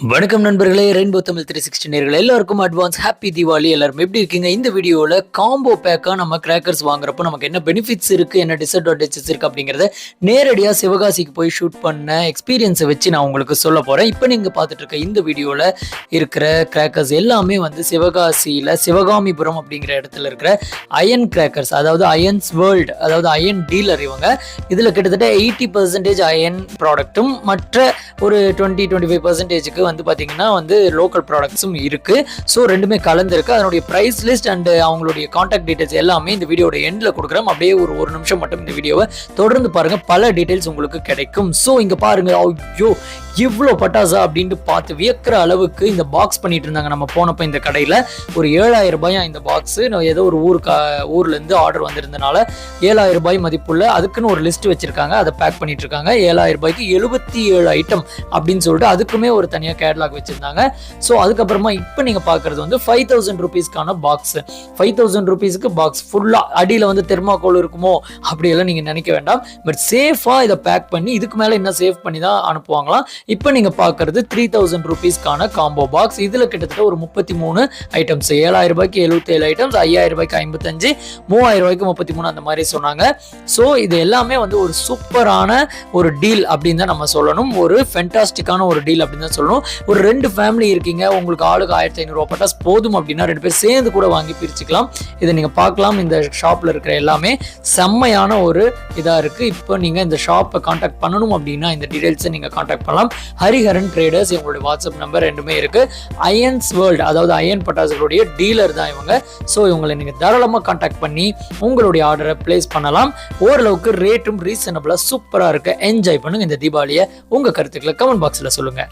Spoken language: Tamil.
வணக்கம் நண்பர்களே, ரெயின்போ தமிழ் 360 நேயர்களே எல்லாருக்கும் அட்வான்ஸ் ஹாப்பி தீபாவளி. எல்லாரும் எப்படி இருக்கீங்க? இந்த வீடியோவில் காம்போ பேக்காக நம்ம கிராக்கர்ஸ் வாங்குறப்போ நமக்கு என்ன பெனிஃபிட்ஸ் இருக்குது, என்ன டிஸ்அட்வான்டேஜஸ் இருக்குது அப்படிங்கிறத நேரடியாக சிவகாசிக்கு போய் ஷூட் பண்ண எக்ஸ்பீரியன்ஸை வச்சு நான் உங்களுக்கு சொல்ல போகிறேன். இப்போ நீங்கள் பார்த்துட்டு இருக்க இந்த வீடியோவில் இருக்கிற கிராக்கர்ஸ் எல்லாமே வந்து சிவகாசியில் சிவகாமிபுரம் அப்படிங்கிற இடத்துல இருக்கிற அயன் கிராக்கர்ஸ், அதாவது அயன்ஸ் வேர்ல்டு, அதாவது அயன் டீலர் இவங்க. இதில் கிட்டத்தட்ட 80% அயன் ப்ராடக்ட்டும் மற்ற ஒரு 20-25% வந்து பார்த்தீங்கன்னா வந்து லோக்கல் ப்ராடக்ட்ஸும் இருக்குது. ஸோ ரெண்டுமே கலந்துருக்கு. அதனுடைய ப்ரைஸ் லிஸ்ட் அண்ட் அவங்களுடைய காண்டாக்ட் டீடைல்ஸ் எல்லாமே இந்த வீடியோட எண்டில் கொடுக்குறோம். அப்படியே ஒரு நிமிஷம் மட்டும் இந்த வீடியோவை தொடர்ந்து பாருங்கள், பல டீடைல்ஸ் உங்களுக்கு கிடைக்கும். ஸோ இங்கே பாருங்கள், ஐயோ இவ்வளோ பட்டாசா அப்படின்ட்டு பார்த்து வியக்கிற அளவுக்கு இந்த பாக்ஸ் பண்ணிட்டு இருந்தாங்க. நம்ம போனப்போ இந்த கடையில் ஒரு 7000 ரூபாயா இந்த பாக்ஸு. ஏதோ ஒரு ஊர்லேருந்து ஆர்டர் வந்திருந்தனால 7000 ரூபாய் மதிப்புள்ள அதுக்குன்னு ஒரு லிஸ்ட் வச்சிருக்காங்க. அதை பேக் பண்ணிட்டு இருக்காங்க. 7000 ரூபாய்க்கு 77 ஐட்டம் அப்படின்னு சொல்லிட்டு அதுக்குமே ஒரு தனியாக கேட்லாக் வச்சிருந்தாங்க. ஸோ அதுக்கப்புறமா இப்போ நீங்கள் பார்க்குறது வந்து 5000 ருபீஸ்க்கான பாக்ஸ். 5000 ருபீஸுக்கு பாக்ஸ் ஃபுல்லாக அடியில் வந்து தெர்மாக்கோல் இருக்குமோ அப்படியெல்லாம் நீங்கள் நினைக்க வேண்டாம். பட் சேஃபாக இதை பேக் பண்ணி இதுக்கு மேலே இன்னும் சேஃப் பண்ணி தான் அனுப்புவாங்களாம். இப்போ நீங்கள் பார்க்குறது 3000 ருபீஸ்க்கான காம்போ பாக்ஸ். இதில் கிட்டத்தட்ட ஒரு 33 ஐட்டம்ஸ். 7000 ரூபாய்க்கு 77 ஐட்டம்ஸ், 5000 ரூபாய்க்கு 55, 3000 ரூபாய்க்கு 33 அந்த மாதிரி சொன்னாங்க. ஸோ இது எல்லாமே வந்து ஒரு சூப்பரான ஒரு டீல் அப்படின்னு தான் நம்ம சொல்லணும். ஒரு ஃபென்டாஸ்டிக்கான ஒரு டீல் அப்படின்னு தான் சொல்லணும். ஒரு 2 ஃபேமிலி இருக்கீங்க, உங்களுக்கு ஆளுக்கு 1500 ரூபா பட்டாஸ் போதும் அப்படின்னா 2 பேர் சேர்ந்து கூட வாங்கி பிரிச்சுக்கலாம். இதை நீங்கள் பார்க்கலாம். இந்த ஷாப்பில் இருக்கிற எல்லாமே செம்மையான ஒரு இதாக இருக்குது. இப்போ நீங்கள் இந்த ஷாப்பை கான்டாக்ட் பண்ணணும் அப்படின்னா இந்த டீடைல்ஸை நீங்கள் கான்டாக்ட் பண்ணலாம். ஹரிஹரன் ட்ரேடர்ஸ் இவங்களுடைய வாட்ஸ்அப் நம்பர் ரெண்டுமே இருக்கு. அயன்ஸ் வேர்ல்டு, அதாவது அயன் பட்டாசுகளுடைய டீலர் தான் இவங்க. ஸோ இவங்களை நீங்கள் தாராளமாக கான்டாக்ட் பண்ணி உங்களுடைய ஆர்டரை பிளேஸ் பண்ணலாம். ஓரளவுக்கு ரேட்டும் ரீசனபிளாக சூப்பராக இருக்கு. என்ஜாய் பண்ணுங்க இந்த தீபாவளியை. உங்கள் கருத்துக்களை கமெண்ட் பாக்ஸில் சொல்லுங்கள்.